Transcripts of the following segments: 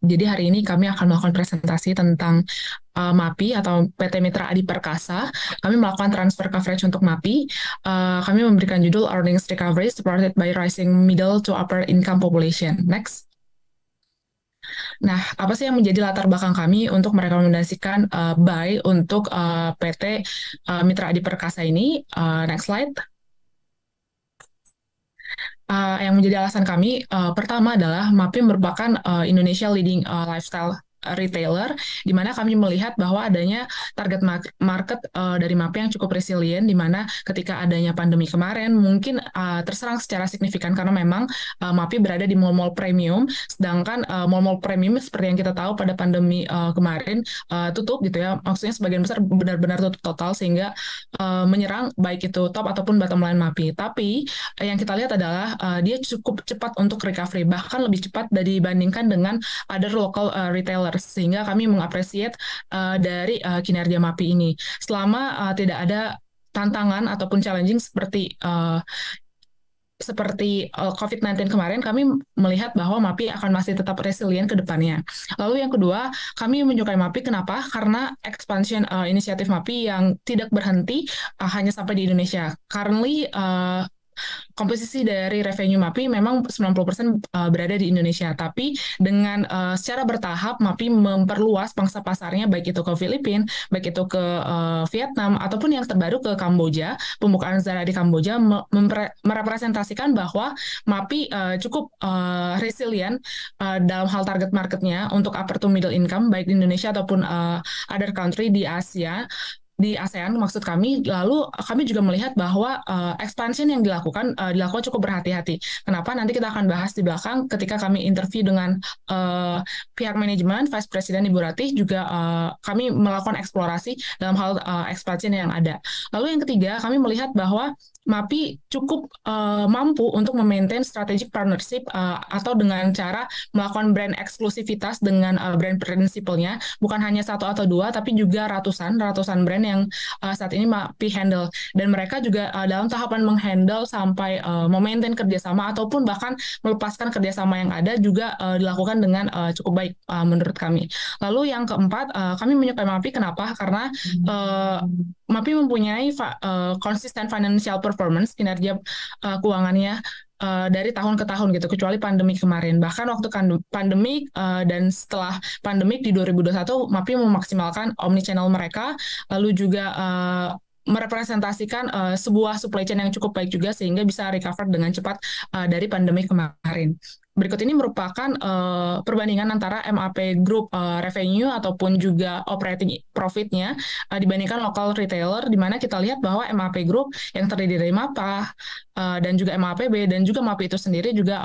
Jadi hari ini kami akan melakukan presentasi tentang MAPI atau PT Mitra Adi Perkasa. Kami melakukan transfer coverage untuk MAPI. Kami memberikan judul Earnings Recovery Supported by Rising Middle to Upper Income Population. Next. Nah, apa sih yang menjadi latar belakang kami untuk merekomendasikan buy untuk PT Mitra Adi Perkasa ini? Next slide. Yang menjadi alasan kami pertama adalah MAPI merupakan Indonesia leading lifestyle retailer, di mana kami melihat bahwa adanya target market dari MAPI yang cukup resilient, di mana ketika adanya pandemi kemarin mungkin terserang secara signifikan karena memang MAPI berada di mall-mall premium, sedangkan mall-mall premium seperti yang kita tahu pada pandemi kemarin tutup gitu ya, maksudnya sebagian besar benar-benar tutup total sehingga menyerang baik itu top ataupun bottom line MAPI. Tapi yang kita lihat adalah dia cukup cepat untuk recovery, bahkan lebih cepat dibandingkan dengan other local retailer, sehingga kami mengapresiasi dari kinerja MAPI ini. Selama tidak ada tantangan ataupun challenging seperti COVID-19 kemarin, kami melihat bahwa MAPI akan masih tetap resilient ke depannya. Lalu yang kedua, kami menyukai MAPI. Kenapa? Karena expansion inisiatif MAPI yang tidak berhenti hanya sampai di Indonesia. Currently, komposisi dari revenue MAPI memang 90% berada di Indonesia, tapi dengan secara bertahap MAPI memperluas pangsa pasarnya, baik itu ke Filipina, baik itu ke Vietnam, ataupun yang terbaru ke Kamboja. Pembukaan Zara di Kamboja merepresentasikan bahwa MAPI cukup resilient dalam hal target marketnya untuk upper to middle income, baik di Indonesia ataupun other country di Asia, di ASEAN maksud kami. Lalu kami juga melihat bahwa expansion yang dilakukan cukup berhati-hati. Kenapa? Nanti kita akan bahas di belakang ketika kami interview dengan pihak manajemen, Vice President Ibu Ratih, juga kami melakukan eksplorasi dalam hal expansion yang ada. Lalu yang ketiga, kami melihat bahwa MAPI cukup mampu untuk memaintain strategic partnership atau dengan cara melakukan brand eksklusivitas dengan brand prinsipalnya, bukan hanya satu atau dua, tapi juga ratusan brand yang saat ini MAPI handle. Dan mereka juga dalam tahapan menghandle sampai memaintain kerjasama ataupun bahkan melepaskan kerjasama yang ada juga dilakukan dengan cukup baik menurut kami. Lalu yang keempat, kami menyukai MAPI. Kenapa? Karena MAPI mempunyai konsisten financial performance, kinerja keuangannya dari tahun ke tahun gitu, kecuali pandemi kemarin. Bahkan waktu pandemi dan setelah pandemi di 2021, MAPI memaksimalkan omnichannel mereka, lalu juga merepresentasikan sebuah supply chain yang cukup baik juga sehingga bisa recover dengan cepat dari pandemi kemarin. Berikut ini merupakan perbandingan antara MAP Group revenue ataupun juga operating profit-nya dibandingkan local retailer, di mana kita lihat bahwa MAP Group yang terdiri dari MAPA dan juga MAPB dan juga MAPI itu sendiri juga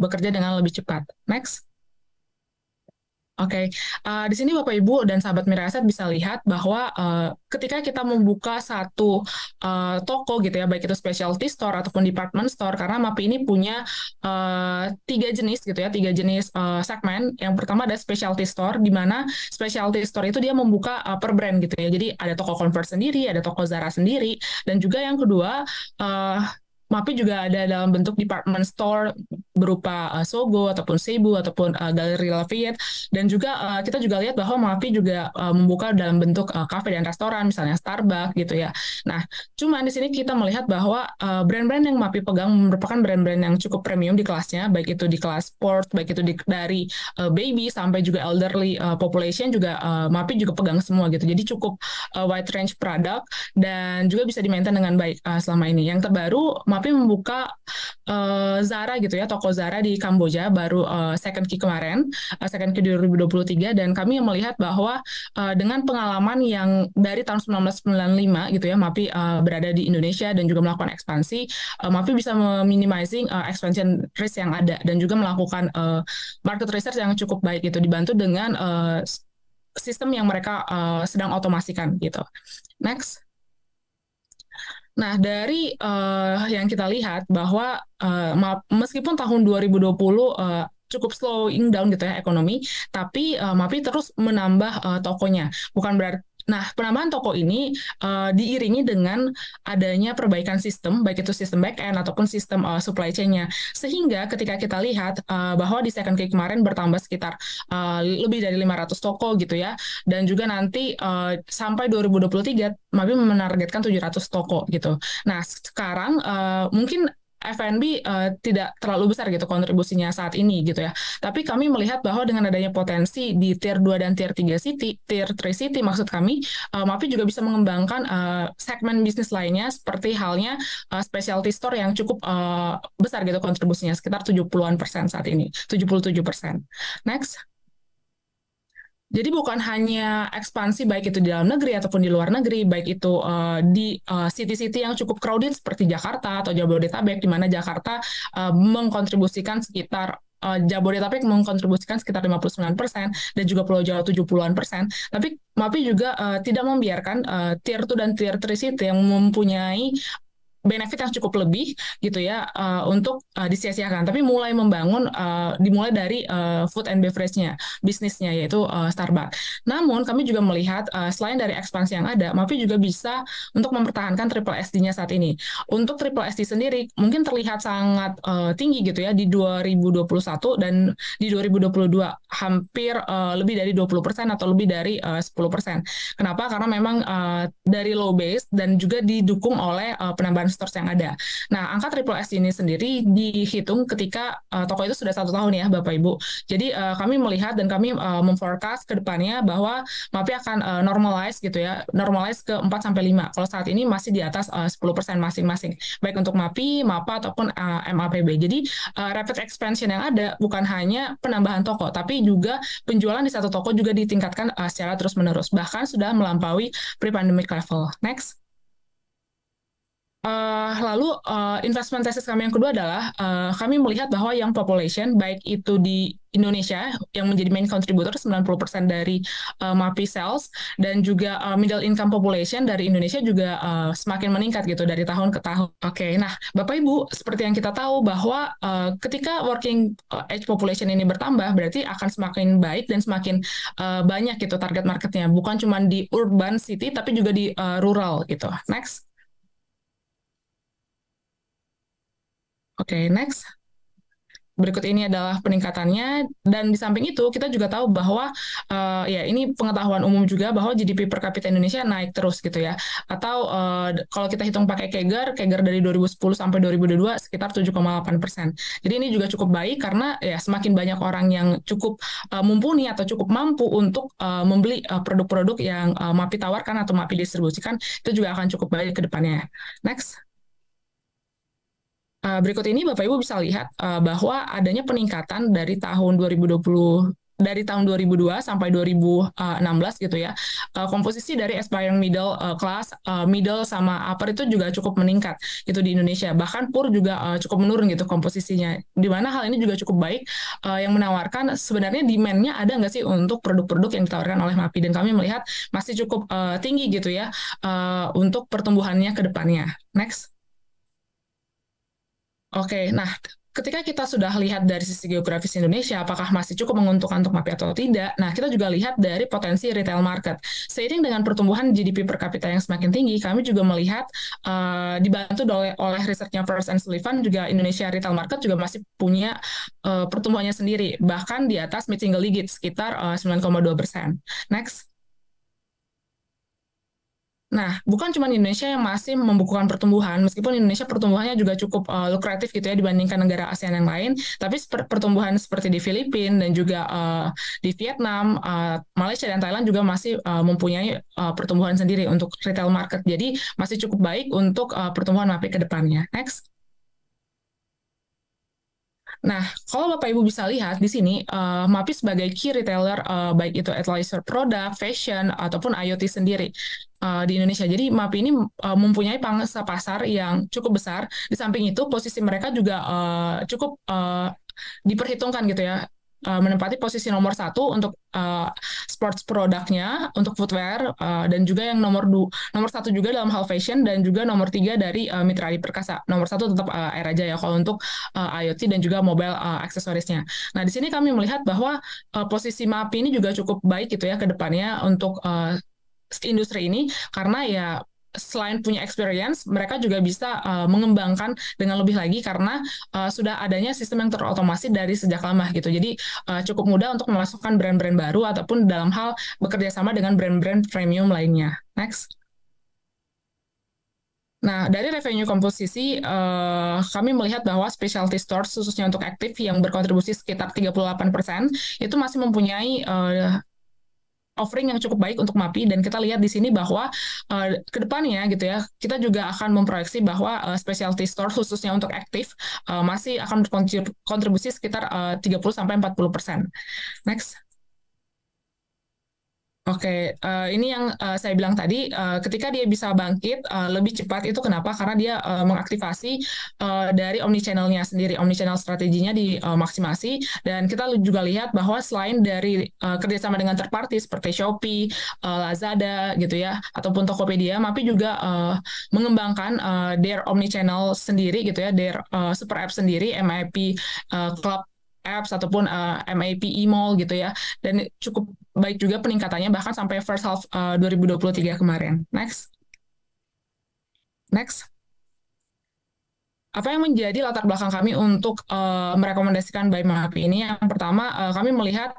bekerja dengan lebih cepat. Next. Oke, di sini Bapak Ibu dan sahabat Miraset bisa lihat bahwa ketika kita membuka satu toko gitu ya, baik itu specialty store ataupun department store, karena MAPI ini punya tiga jenis gitu ya, tiga jenis segmen. Yang pertama ada specialty store, di mana specialty store itu dia membuka per brand gitu ya. Jadi ada toko Converse sendiri, ada toko Zara sendiri, dan juga yang kedua MAPI juga ada dalam bentuk department store berupa Sogo ataupun Seibu ataupun Galeri Lafayette, dan juga kita juga lihat bahwa MAPI juga membuka dalam bentuk kafe dan restoran, misalnya Starbucks gitu ya. Nah, cuman di sini kita melihat bahwa brand-brand yang MAPI pegang merupakan brand-brand yang cukup premium di kelasnya, baik itu di kelas sport, baik itu dari baby sampai juga elderly population juga MAPI juga pegang semua gitu. Jadi cukup wide range produk dan juga bisa di-maintain dengan baik selama ini. Yang terbaru MAPI membuka Zara gitu ya, toko Zara di Kamboja baru second key kemarin, second key 2023, dan kami melihat bahwa dengan pengalaman yang dari tahun 1995 gitu ya, MAPI berada di Indonesia dan juga melakukan ekspansi, MAPI bisa meminimizing expansion risk yang ada dan juga melakukan market research yang cukup baik gitu, dibantu dengan sistem yang mereka sedang otomasikan gitu. Next. Nah, dari yang kita lihat bahwa meskipun tahun 2020 cukup slowing down gitu ya ekonomi, tapi MAPI terus menambah tokonya. Nah, penambahan toko ini diiringi dengan adanya perbaikan sistem, baik itu sistem back-end ataupun sistem supply chain-nya. Sehingga ketika kita lihat bahwa di second Q kemarin bertambah sekitar lebih dari 500 toko gitu ya. Dan juga nanti sampai 2023, MAPI menargetkan 700 toko gitu. Nah, sekarang mungkin F&B tidak terlalu besar gitu kontribusinya saat ini gitu ya. Tapi kami melihat bahwa dengan adanya potensi di tier 2 dan tier 3 city, tier 3 city maksud kami, MAPI juga bisa mengembangkan segmen bisnis lainnya seperti halnya specialty store yang cukup besar gitu kontribusinya, sekitar 70-an% saat ini, 77%. Next. Jadi bukan hanya ekspansi baik itu di dalam negeri ataupun di luar negeri, baik itu di city-city yang cukup crowded seperti Jakarta atau Jabodetabek, di mana Jakarta mengkontribusikan sekitar Jabodetabek mengkontribusikan sekitar 59% dan juga Pulau Jawa 70-an%. Tapi MAPI juga tidak membiarkan tier 2 dan tier 3 city yang mempunyai benefit yang cukup lebih gitu ya untuk disia-siakan, tapi mulai membangun dimulai dari food and beverage-nya, bisnisnya yaitu Starbucks. Namun kami juga melihat selain dari ekspansi yang ada, MAPI juga bisa untuk mempertahankan triple SD-nya saat ini. Untuk triple SD sendiri mungkin terlihat sangat tinggi gitu ya di 2021 dan di 2022 hampir lebih dari 20% atau lebih dari 10%. Kenapa? Karena memang dari low base dan juga didukung oleh penambahan stores yang ada. Nah, angka triple S ini sendiri dihitung ketika toko itu sudah 1 tahun ya, Bapak Ibu. Jadi kami melihat dan kami memforecast ke depannya bahwa MAPI akan normalize gitu ya, normalize ke 4-5. Kalau saat ini masih di atas 10% masing-masing, baik untuk MAPI, MAPA ataupun MAPB. Jadi rapid expansion yang ada bukan hanya penambahan toko, tapi juga penjualan di satu toko juga ditingkatkan secara terus-menerus, bahkan sudah melampaui pre-pandemic level. Next. Lalu investment thesis kami yang kedua adalah kami melihat bahwa young population baik itu di Indonesia yang menjadi main contributor 90% dari MAPI sales dan juga middle income population dari Indonesia juga semakin meningkat gitu dari tahun ke tahun. Oke, nah Bapak Ibu seperti yang kita tahu bahwa ketika working age population ini bertambah berarti akan semakin baik dan semakin banyak gitu target marketnya, bukan cuma di urban city tapi juga di rural gitu. Next. Oke, next. Berikut ini adalah peningkatannya, dan di samping itu kita juga tahu bahwa ya ini pengetahuan umum juga bahwa GDP per kapita Indonesia naik terus gitu ya. Atau kalau kita hitung pakai CAGR dari 2010 sampai 2022 sekitar 7,8%. Jadi ini juga cukup baik karena ya semakin banyak orang yang cukup mumpuni atau cukup mampu untuk membeli produk-produk yang MAPI tawarkan atau MAPI distribusikan, itu juga akan cukup baik ke depannya. Next. Berikut ini Bapak Ibu bisa lihat bahwa adanya peningkatan dari tahun 2020 dari tahun 2002 sampai 2016 gitu ya. Komposisi dari aspiring middle class, middle sama upper itu juga cukup meningkat gitu di Indonesia. Bahkan PUR juga cukup menurun gitu komposisinya. Di mana hal ini juga cukup baik yang menawarkan sebenarnya demand-nya ada nggak sih untuk produk-produk yang ditawarkan oleh MAPI, dan kami melihat masih cukup tinggi gitu ya untuk pertumbuhannya ke depannya. Next. Oke, nah ketika kita sudah lihat dari sisi geografis Indonesia, apakah masih cukup menguntungkan untuk MAPI atau tidak? Nah, kita juga lihat dari potensi retail market. Seiring dengan pertumbuhan GDP per kapita yang semakin tinggi, kami juga melihat dibantu oleh risetnya Frost & Sullivan, juga Indonesia retail market juga masih punya pertumbuhannya sendiri, bahkan di atas mid single digit, sekitar 9,2%. Next. Nah, bukan cuma Indonesia yang masih membukukan pertumbuhan, meskipun Indonesia pertumbuhannya juga cukup lukratif gitu ya dibandingkan negara ASEAN yang lain, tapi pertumbuhan seperti di Filipina dan juga di Vietnam, Malaysia dan Thailand juga masih mempunyai pertumbuhan sendiri untuk retail market. Jadi masih cukup baik untuk pertumbuhan MAPI ke depannya. Next. Nah, kalau Bapak Ibu bisa lihat di sini, MAPI sebagai key retailer, baik itu athleisure product, fashion, ataupun IoT sendiri di Indonesia. Jadi MAPI ini mempunyai pangsa pasar yang cukup besar. Di samping itu, posisi mereka juga cukup diperhitungkan gitu ya, menempati posisi nomor 1 untuk sports produknya, untuk footwear, dan juga yang nomor 1 juga dalam hal fashion, dan juga nomor 3 dari Mitra Adi Perkasa. Nomor 1 tetap Air Aja ya kalau untuk IoT dan juga mobile aksesorisnya. Nah, di sini kami melihat bahwa posisi MAPI ini juga cukup baik gitu ya ke depannya untuk industri ini karena ya selain punya experience, mereka juga bisa mengembangkan dengan lebih lagi karena sudah adanya sistem yang terotomasi dari sejak lama gitu. Jadi cukup mudah untuk memasukkan brand-brand baru ataupun dalam hal bekerja sama dengan brand-brand premium lainnya. Next. Nah, dari revenue komposisi, kami melihat bahwa specialty stores, khususnya untuk aktif, yang berkontribusi sekitar 38%, itu masih mempunyai offering yang cukup baik untuk MAPI, dan kita lihat di sini bahwa ke depannya gitu ya, kita juga akan memproyeksi bahwa specialty store khususnya untuk aktif masih akan berkontribusi sekitar 30-40%. Next. Oke, ini yang saya bilang tadi, ketika dia bisa bangkit lebih cepat itu kenapa? Karena dia mengaktifasi dari omnichannel-nya sendiri, omnichannel strateginya dimaksimasi, dan kita juga lihat bahwa selain dari kerjasama dengan third party seperti Shopee, Lazada gitu ya, ataupun Tokopedia, MAPI juga mengembangkan their omnichannel sendiri gitu ya, their super app sendiri, MAP Club apps ataupun MAP e-mall gitu ya, dan cukup baik juga peningkatannya bahkan sampai first half 2023 kemarin. Next. Apa yang menjadi latar belakang kami untuk merekomendasikan buy MAPI ini? Yang pertama, kami melihat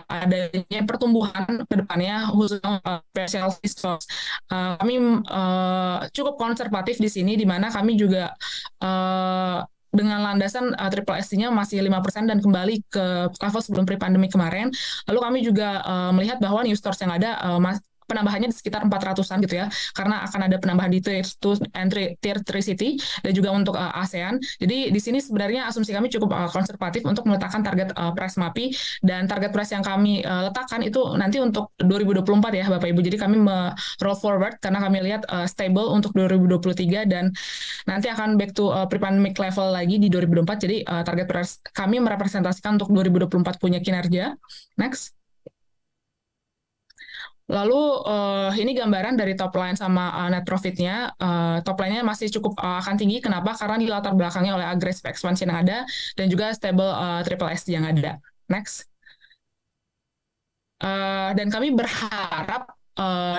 adanya pertumbuhan ke depannya khususnya specialty stores. Kami cukup konservatif di sini, di mana kami juga dengan landasan triple ST-nya masih 5% dan kembali ke level sebelum pre-pandemi kemarin. Lalu kami juga melihat bahwa new stores yang ada penambahannya di sekitar 400-an gitu ya, karena akan ada penambahan di Tier 2 and Tier 3 City, dan juga untuk ASEAN. Jadi di sini sebenarnya asumsi kami cukup konservatif untuk meletakkan target price MAPI, dan target price yang kami letakkan itu nanti untuk 2024 ya Bapak Ibu. Jadi kami roll forward karena kami lihat stable untuk 2023 dan nanti akan back to pre-pandemic level lagi di 2024. Jadi target price kami merepresentasikan untuk 2024 punya kinerja. Next. Lalu ini gambaran dari top line sama net profit-nya. Top line-nya masih cukup akan tinggi. Kenapa? Karena di latar belakangnya oleh aggressive expansion yang ada dan juga stable triple ST yang ada. Next. Dan kami berharap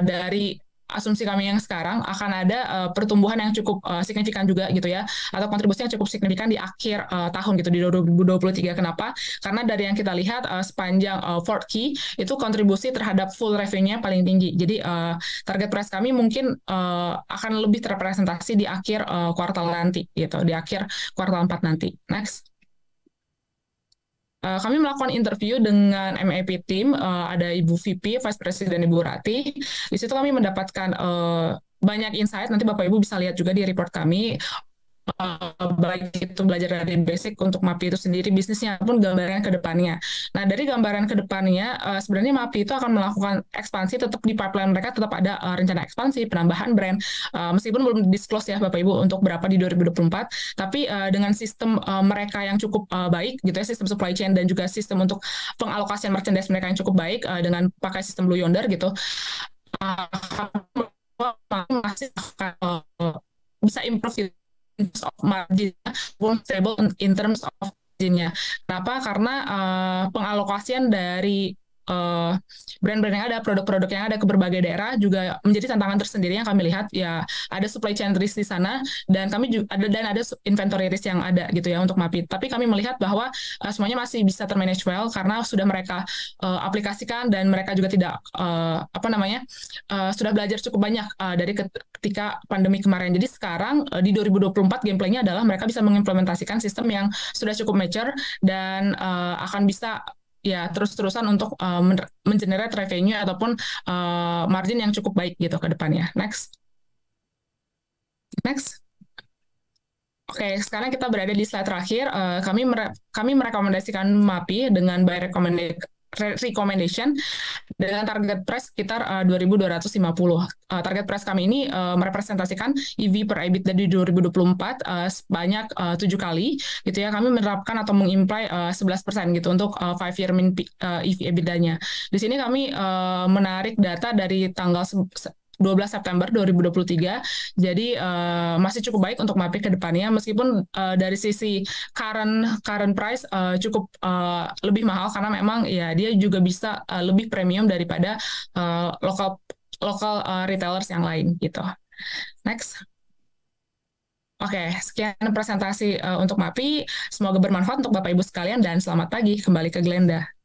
dari asumsi kami yang sekarang akan ada pertumbuhan yang cukup signifikan juga gitu ya, atau kontribusi yang cukup signifikan di akhir tahun gitu di 2023. Kenapa? Karena dari yang kita lihat sepanjang fourth key itu kontribusi terhadap full revenue-nya paling tinggi. Jadi target price kami mungkin akan lebih terrepresentasi di akhir kuartal nanti gitu, di akhir kuartal 4 nanti. Next. Kami melakukan interview dengan MAP team, ada Ibu VP, Vice President Ibu Rati. Di situ kami mendapatkan banyak insight, nanti Bapak Ibu bisa lihat juga di report kami, baik itu belajar dari basic untuk MAPI itu sendiri, bisnisnya pun gambaran ke depannya. Nah, dari gambaran ke depannya, sebenarnya MAPI itu akan melakukan ekspansi, tetap di pipeline mereka tetap ada rencana ekspansi, penambahan brand, meskipun belum disclose ya Bapak Ibu untuk berapa di 2024, tapi dengan sistem mereka yang cukup baik gitu ya, sistem supply chain dan juga sistem untuk pengalokasian merchandise mereka yang cukup baik dengan pakai sistem Blue Yonder gitu, masih bisa improve of margin, stable in terms of marginnya. Kenapa? Karena pengalokasian dari brand-brand yang ada, produk-produk yang ada ke berbagai daerah juga menjadi tantangan tersendiri yang kami lihat ya, ada supply chain risk di sana dan kami juga ada inventory risk yang ada gitu ya untuk MAPI. Tapi kami melihat bahwa semuanya masih bisa termanage well karena sudah mereka aplikasikan dan mereka juga tidak sudah belajar cukup banyak dari ketika pandemi kemarin. Jadi sekarang di 2024 gameplaynya adalah mereka bisa mengimplementasikan sistem yang sudah cukup mature dan akan bisa ya terus-terusan untuk mengenerate revenue ataupun margin yang cukup baik gitu ke depannya. Next. Oke, sekarang kita berada di slide terakhir. Kami merekomendasikan MAPI dengan buy recommendation dengan target price sekitar 2.250. Target price kami ini merepresentasikan EV per EBITDA di 2024 sebanyak 7 kali gitu ya. Kami menerapkan atau mengimply 11% gitu untuk 5-year mean EV EBITDA-nya. Di sini kami menarik data dari tanggal 12 September 2023. Jadi masih cukup baik untuk MAPI ke depannya meskipun dari sisi current price cukup lebih mahal karena memang ya dia juga bisa lebih premium daripada lokal lokal retailers yang lain gitu. Next. Oke, sekian presentasi untuk MAPI. Semoga bermanfaat untuk Bapak Ibu sekalian dan selamat pagi kembali ke Glenda.